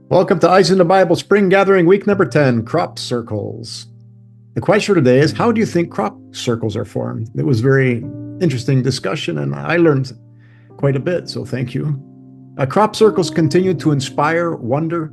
Welcome to Eyes in the Bible Spring Gathering Week number 10, Crop Circles. The question today is, how do you think crop circles are formed? It was very interesting discussion, and I learned quite a bit, so thank you. Crop circles continue to inspire wonder,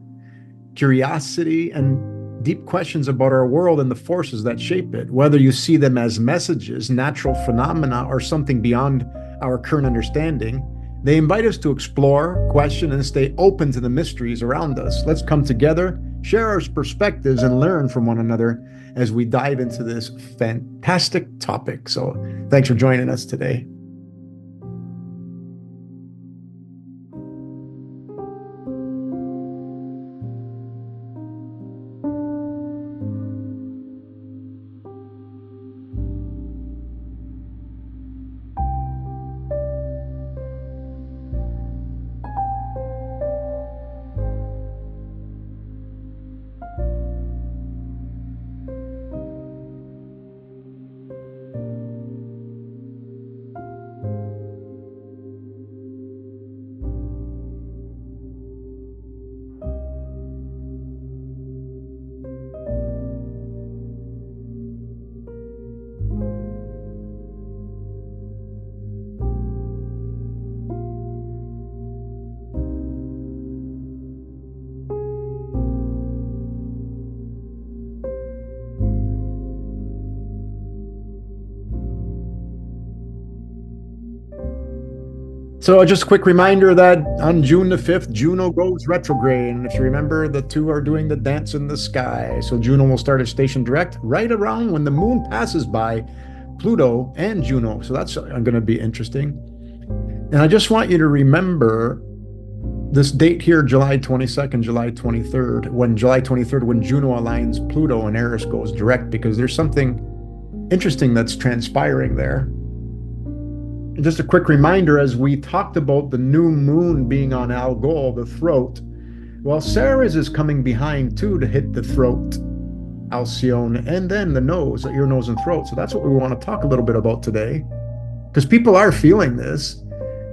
curiosity, and deep questions about our world and the forces that shape it, whether you see them as messages, natural phenomena, or something beyond our current understanding. They invite us to explore, question, and stay open to the mysteries around us. Let's come together, share our perspectives, and learn from one another as we dive into this fantastic topic. So thanks for joining us today. So just a quick reminder that on June the 5th, Juno goes retrograde. And if you remember, the two are doing the dance in the sky. So Juno will start a station direct right around when the moon passes by Pluto and Juno. So that's going to be interesting. And I just want you to remember this date here, July 22nd, July 23rd, when Juno aligns Pluto and Eris goes direct, because there's something interesting that's transpiring there. Just a quick reminder, as we talked about the new moon being on Algol, the throat, well, Ceres is coming behind too to hit the throat, Alcyone, and then the nose, ear, nose, and throat. So that's what we want to talk a little bit about today, because people are feeling this,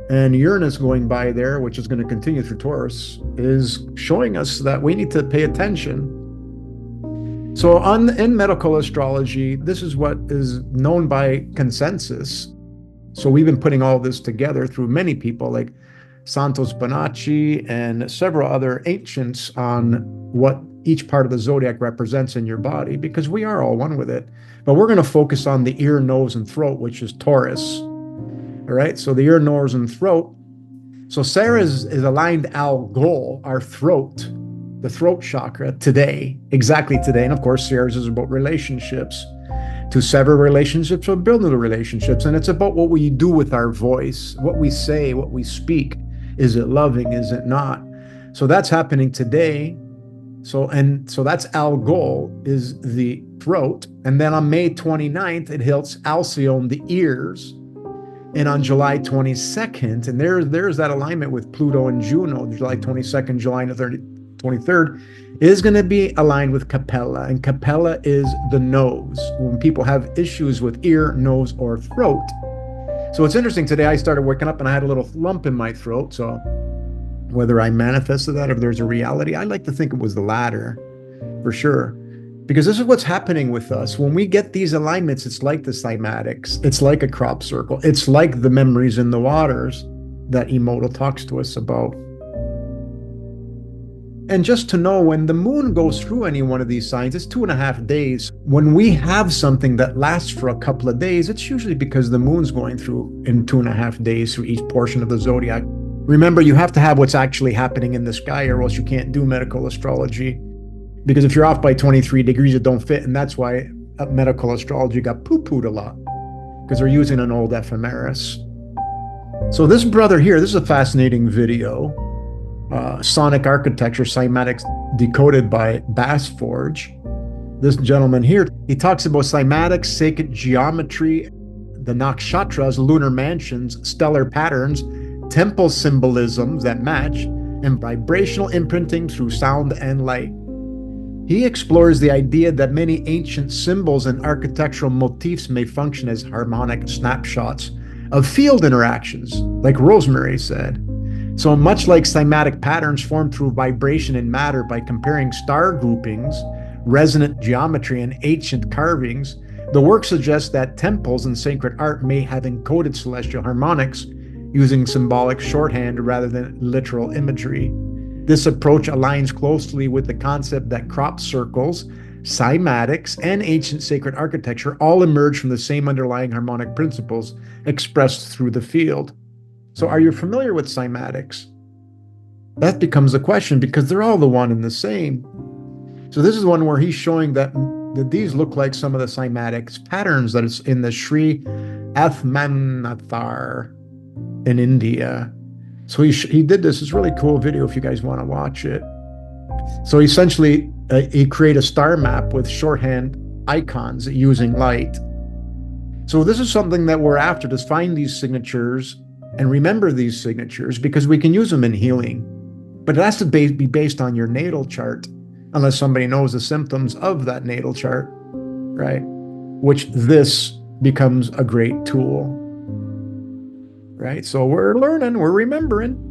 and Uranus going by there, which is going to continue through Taurus, is showing us that we need to pay attention. So in medical astrology, this is what is known by consensus. So we've been putting all this together through many people like Santos Bonacci and several other ancients on what each part of the zodiac represents in your body, because we are all one with it. But we're going to focus on the ear, nose, and throat, which is Taurus. All right, so the ear, nose, and throat. So Ceres is aligned Algol, our throat, the throat chakra today, exactly today. And of course, Ceres is about relationships. To sever relationships or build new relationships. And it's about what we do with our voice, what we say, what we speak. Is it loving? Is it not? So that's happening today. So that's Algol, is the throat. And then on May 29th, it hits Alcyone, the ears. And on July 22nd, and there's that alignment with Pluto and Juno, July 22nd, July 23rd, is going to be aligned with Capella, and Capella is the nose, when people have issues with ear, nose, or throat. So it's interesting, today I started waking up and I had a little lump in my throat. So whether I manifested that or if there's a reality, I like to think it was the latter for sure, because this is what's happening with us. When we get these alignments, it's like the cymatics, it's like a crop circle, it's like the memories in the waters that Emoto talks to us about. And just to know, when the moon goes through any one of these signs, it's 2.5 days. When we have something that lasts for a couple of days, it's usually because the moon's going through in 2.5 days through each portion of the zodiac. Remember, you have to have what's actually happening in the sky, or else you can't do medical astrology. Because if you're off by 23 degrees, it don't fit. And that's why medical astrology got poo-pooed a lot, because they're using an old ephemeris. So this brother here, this is a fascinating video. Sonic architecture, cymatics decoded by Bassforge. This gentleman here, he talks about cymatics, sacred geometry, the nakshatras, lunar mansions, stellar patterns, temple symbolisms that match, and vibrational imprinting through sound and light. He explores the idea that many ancient symbols and architectural motifs may function as harmonic snapshots of field interactions, like Rosemary said. So much like cymatic patterns formed through vibration in matter by comparing star groupings, resonant geometry, and ancient carvings, the work suggests that temples and sacred art may have encoded celestial harmonics using symbolic shorthand rather than literal imagery. This approach aligns closely with the concept that crop circles, cymatics, and ancient sacred architecture all emerge from the same underlying harmonic principles expressed through the field. So, are you familiar with cymatics? That becomes a question because they're all the one and the same. So, this is one where he's showing that these look like some of the cymatics patterns that is in the Sri Athmanathar in India. So he did this. It's a really cool video if you guys want to watch it. So essentially, he created a star map with shorthand icons using light. So this is something that we're after, to find these signatures and remember these signatures because we can use them in healing. But it has to be based on your natal chart, unless somebody knows the symptoms of that natal chart, right? Which this becomes a great tool, right? So we're learning, we're remembering.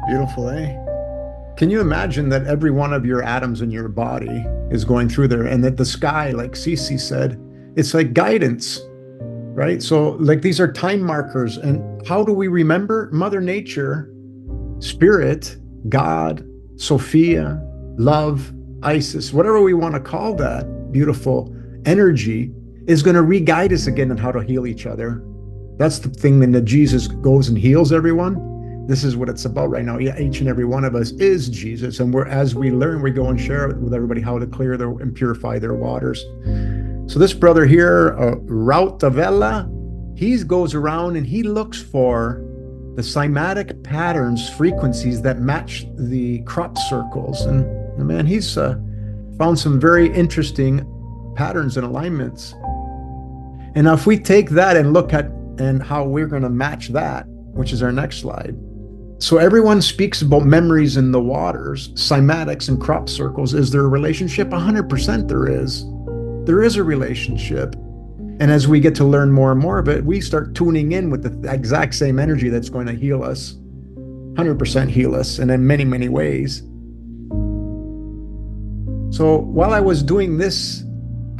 Beautiful, eh? can you imagine that every one of your atoms in your body is going through there, and that the sky, like Cece said, it's like guidance, right? So like these are time markers. And how do we remember? Mother Nature, Spirit, God, Sophia, love, Isis, whatever we want to call that beautiful energy, is going to re-guide us again on how to heal each other. That's the thing that Jesus goes and heals everyone. This is what it's about right now. Yeah, each and every one of us is Jesus. And as we learn, we go and share with everybody how to clear and purify their waters. So this brother here, Rautavella, he goes around and he looks for the cymatic patterns, frequencies that match the crop circles. And man, he's found some very interesting patterns and alignments. And now if we take that and look at and how we're going to match that, which is our next slide. So everyone speaks about memories in the waters, cymatics and crop circles. Is there a relationship? 100% there is. There is a relationship. And as we get to learn more and more of it, we start tuning in with the exact same energy that's going to heal us, 100% heal us, and in many, many ways. So while I was doing this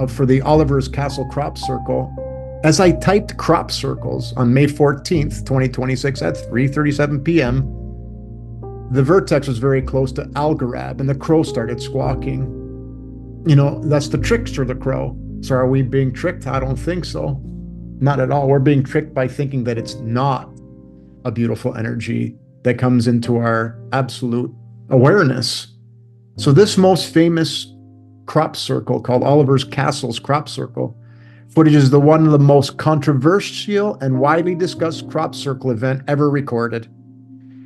for the Oliver's Castle crop circle, as I typed crop circles on May 14th, 2026 at 3:37 p.m., the vertex was very close to Algorab and the crow started squawking. You know, that's the trickster, the crow. So are we being tricked? I don't think so. Not at all. We're being tricked by thinking that it's not a beautiful energy that comes into our absolute awareness. So this most famous crop circle called Oliver's Castle's crop circle footage is one of the most controversial and widely discussed crop circle event ever recorded,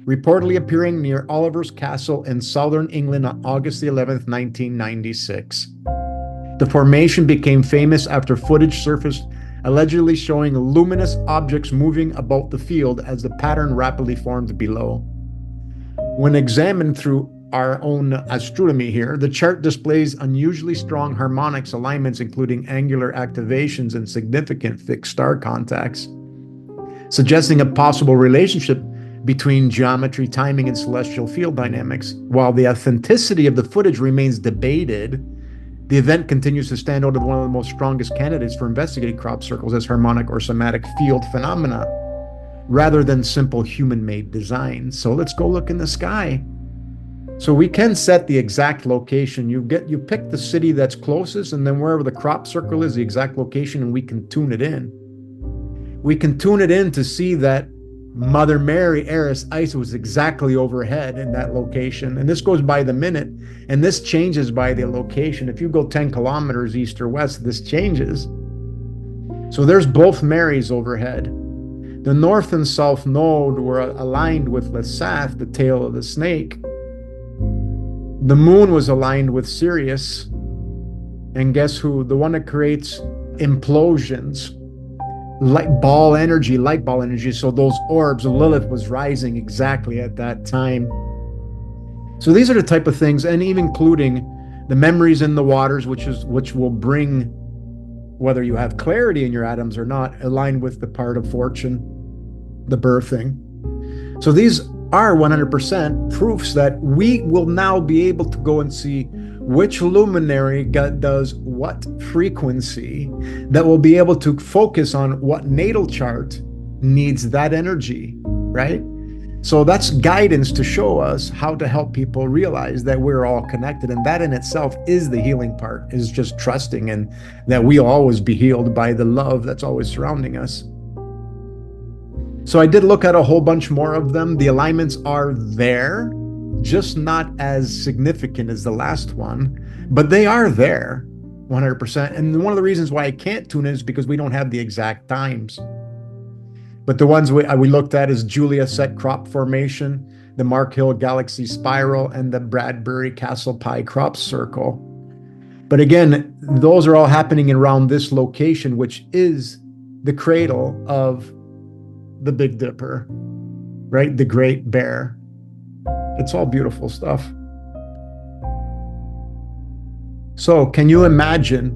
reportedly appearing near Oliver's Castle in southern England on August the 11th, 1996. The formation became famous after footage surfaced allegedly showing luminous objects moving about the field as the pattern rapidly formed below. When examined through our own astronomy here, the chart displays unusually strong harmonics alignments, including angular activations and significant fixed star contacts, suggesting a possible relationship between geometry, timing, and celestial field dynamics. While the authenticity of the footage remains debated, the event continues to stand out as one of the most strongest candidates for investigating crop circles as harmonic or somatic field phenomena, rather than simple human-made designs. So let's go look in the sky. So we can set the exact location. You pick the city that's closest, and then wherever the crop circle is, the exact location, and we can tune it in. We can tune it in to see that Mother Mary, Eris, Isis was exactly overhead in that location. And this goes by the minute, and this changes by the location. If you go 10 kilometers east or west, this changes. So there's both Marys overhead. The north and south node were aligned with Lesath, the tail of the snake. The moon was aligned with Sirius. And guess who? The one that creates implosions. Light ball energy. So those orbs, Lilith was rising exactly at that time. So these are the type of things, and even including the memories in the waters, which will bring, whether you have clarity in your atoms or not, aligned with the part of fortune, the birthing. So these are 100% proofs that we will now be able to go and see which luminary does what frequency, that will be able to focus on what natal chart needs that energy, right? So that's guidance to show us how to help people realize that we're all connected. And that in itself is the healing part, is just trusting and that we'll always be healed by the love that's always surrounding us. So I did look at a whole bunch more of them. The alignments are there, just not as significant as the last one, but they are there 100%. And one of the reasons why I can't tune in is because we don't have the exact times. But the ones we looked at is Julia Set Crop Formation, the Mark Hill Galaxy Spiral, and the Bradbury Castle Pie Crop Circle. But again, those are all happening around this location, which is the cradle of the Big Dipper, right? The Great Bear. It's all beautiful stuff. So can you imagine?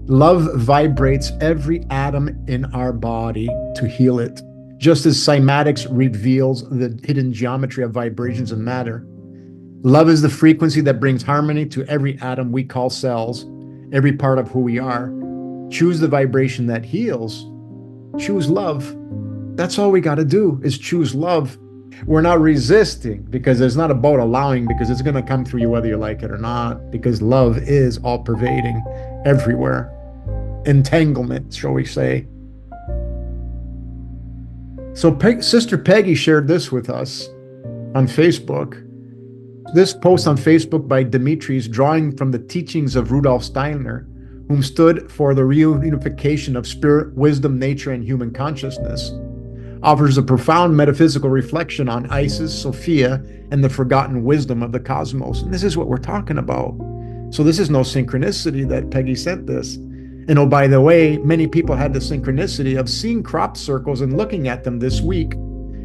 Love vibrates every atom in our body to heal it, just as cymatics reveals the hidden geometry of vibrations and matter. Love is the frequency that brings harmony to every atom we call cells, every part of who we are. Choose the vibration that heals. Choose love. That's all we got to do is choose love. We're not resisting because it's not about allowing, because it's going to come through you whether you like it or not, because love is all pervading everywhere. Entanglement, shall we say. So Sister Peggy shared this with us on Facebook. This post on Facebook by Dimitri is drawing from the teachings of Rudolf Steiner, whom stood for the reunification of spirit, wisdom, nature, and human consciousness. Offers a profound metaphysical reflection on Isis, Sophia, and the forgotten wisdom of the cosmos. And this is what we're talking about. So this is no synchronicity that Peggy sent this. And oh, by the way, many people had the synchronicity of seeing crop circles and looking at them this week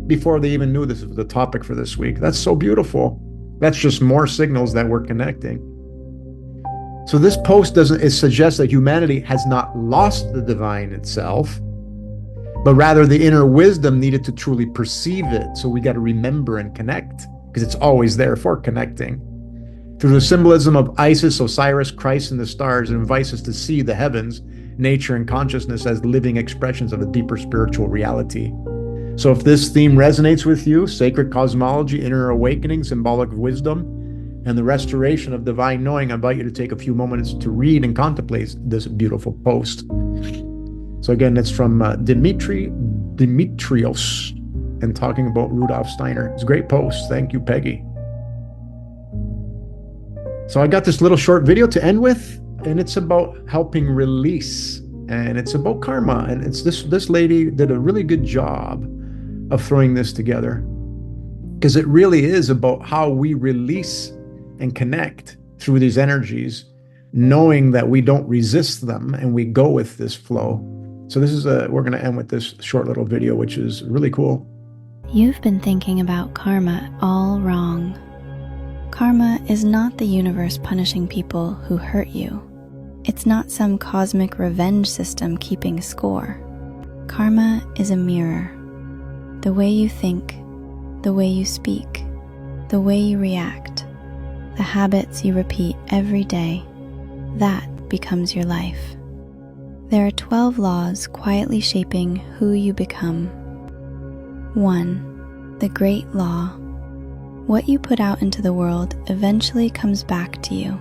before they even knew this was the topic for this week. That's so beautiful. That's just more signals that we're connecting. So this post it suggests that humanity has not lost the divine itself, but rather the inner wisdom needed to truly perceive it. So we got to remember and connect, because it's always there for connecting. Through the symbolism of Isis, Osiris, Christ, and the stars, it invites us to see the heavens, nature, and consciousness as living expressions of a deeper spiritual reality. So if this theme resonates with you, sacred cosmology, inner awakening, symbolic wisdom, and the restoration of divine knowing, I invite you to take a few moments to read and contemplate this beautiful post. So again, it's from Dimitrios, and talking about Rudolf Steiner. It's a great post. Thank you, Peggy. So I got this little short video to end with, and it's about helping release, and it's about karma. And it's this lady did a really good job of throwing this together, because it really is about how we release and connect through these energies, knowing that we don't resist them and we go with this flow. So this is we're going to end with this short little video, which is really cool. You've been thinking about karma all wrong. Karma is not the universe punishing people who hurt you. It's not some cosmic revenge system keeping score. Karma is a mirror. The way you think, the way you speak, the way you react, the habits you repeat every day, that becomes your life. There are 12 laws quietly shaping who you become. 1. The Great Law. What you put out into the world eventually comes back to you,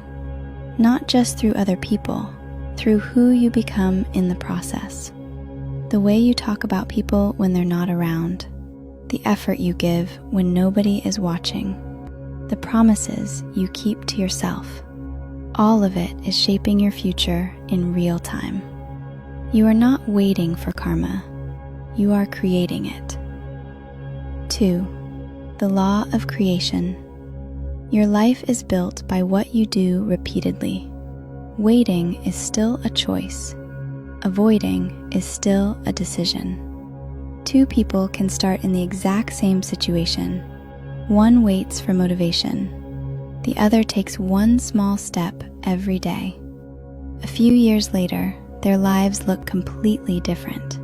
not just through other people, through who you become in the process. The way you talk about people when they're not around, the effort you give when nobody is watching, the promises you keep to yourself. All of it is shaping your future in real time. You are not waiting for karma. You are creating it. 2. The Law of Creation. Your life is built by what you do repeatedly. Waiting is still a choice. Avoiding is still a decision. 2 people can start in the exact same situation. One waits for motivation. The other takes one small step every day. A few years later, their lives look completely different.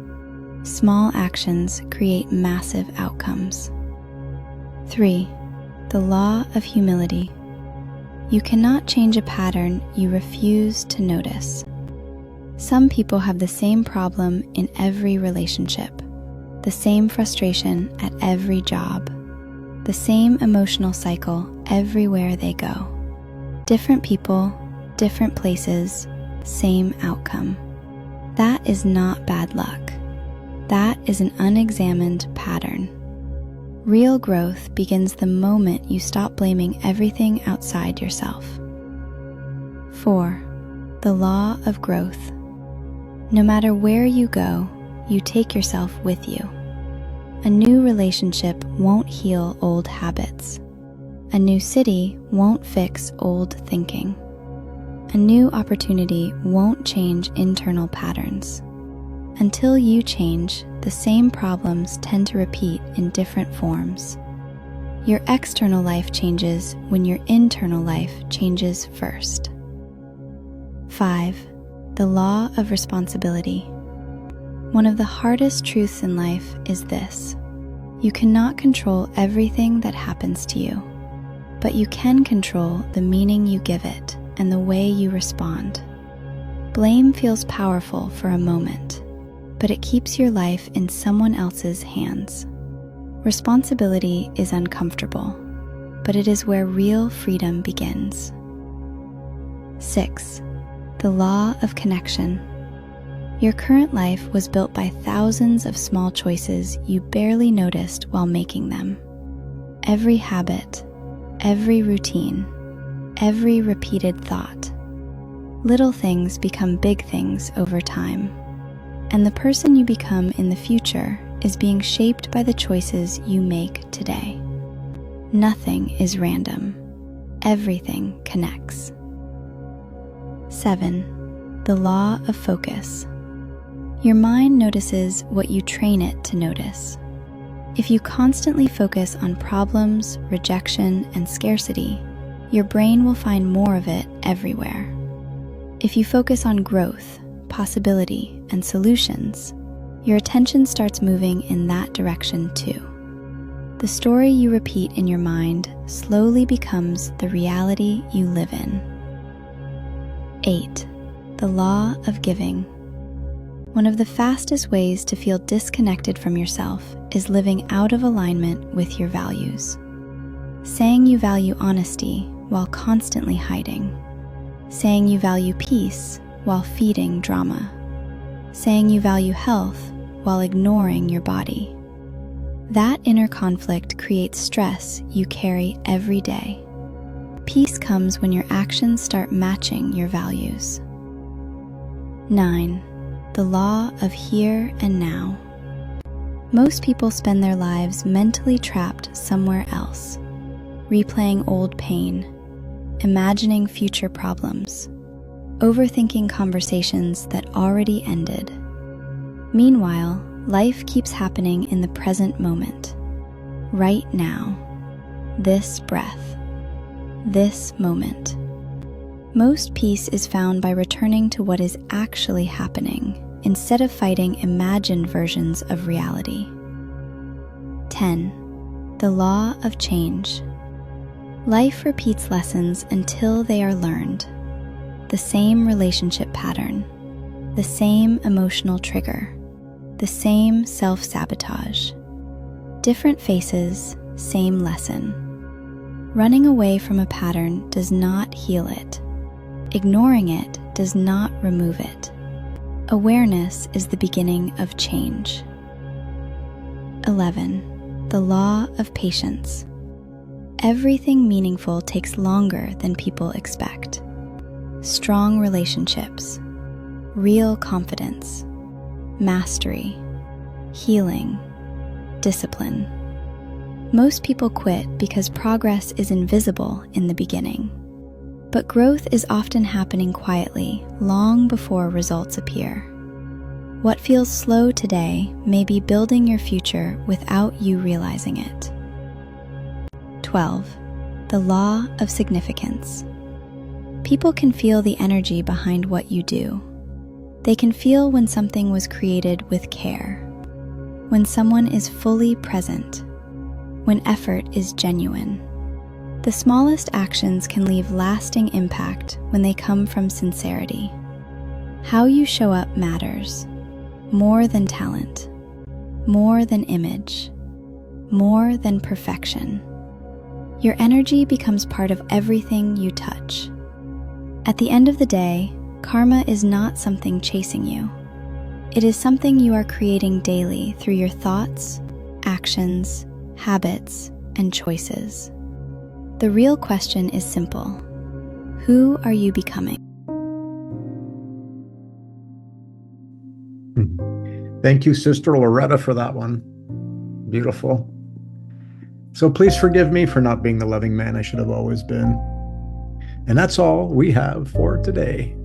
Small actions create massive outcomes. 3. The Law of Humility. You cannot change a pattern you refuse to notice. Some people have the same problem in every relationship, the same frustration at every job, the same emotional cycle everywhere they go. Different people, different places, same outcome. That is not bad luck. That is an unexamined pattern. Real growth begins the moment you stop blaming everything outside yourself. 4. The Law of Growth. No matter where you go, you take yourself with you. A new relationship won't heal old habits. A new city won't fix old thinking. A new opportunity won't change internal patterns. Until you change, the same problems tend to repeat in different forms. Your external life changes when your internal life changes first. 5. The Law of Responsibility. One of the hardest truths in life is this: you cannot control everything that happens to you, but you can control the meaning you give it and the way you respond. Blame feels powerful for a moment, but it keeps your life in someone else's hands. Responsibility is uncomfortable, but it is where real freedom begins. 6. The law of connection. Your current life was built by thousands of small choices you barely noticed while making them. Every habit, every routine, every repeated thought. Little things become big things over time, and the person you become in the future is being shaped by the choices you make today. Nothing is random. Everything connects. 7. The law of focus. Your mind notices what you train it to notice. If you constantly focus on problems, rejection, and scarcity, your brain will find more of it everywhere. If you focus on growth, possibility, and solutions, your attention starts moving in that direction too. The story you repeat in your mind slowly becomes the reality you live in. 8. The law of giving. One of the fastest ways to feel disconnected from yourself is living out of alignment with your values. Saying you value honesty while constantly hiding. Saying you value peace while feeding drama. Saying you value health while ignoring your body. That inner conflict creates stress you carry every day. Peace comes when your actions start matching your values. 9. The law of here and now. Most people spend their lives mentally trapped somewhere else, replaying old pain, imagining future problems, overthinking conversations that already ended. Meanwhile, life keeps happening in the present moment, right now, this breath, this moment. Most peace is found by returning to what is actually happening instead of fighting imagined versions of reality. 10. The law of change. Life repeats lessons until they are learned. The same relationship pattern, the same emotional trigger, the same self-sabotage. Different faces, same lesson. Running away from a pattern does not heal it. Ignoring it does not remove it. Awareness is the beginning of change. 11. The law of patience. Everything meaningful takes longer than people expect. Strong relationships, real confidence, mastery, healing, discipline. Most people quit because progress is invisible in the beginning. But growth is often happening quietly, long before results appear. What feels slow today may be building your future without you realizing it. 12. The law of significance. People can feel the energy behind what you do. They can feel when something was created with care, when someone is fully present, when effort is genuine. The smallest actions can leave lasting impact when they come from sincerity. How you show up matters, more than talent, more than image, more than perfection. Your energy becomes part of everything you touch. At the end of the day, karma is not something chasing you. It is something you are creating daily through your thoughts, actions, habits, and choices. The real question is simple. Who are you becoming? Thank you, Sister Loretta, for that one. Beautiful. So please forgive me for not being the loving man I should have always been. And that's all we have for today.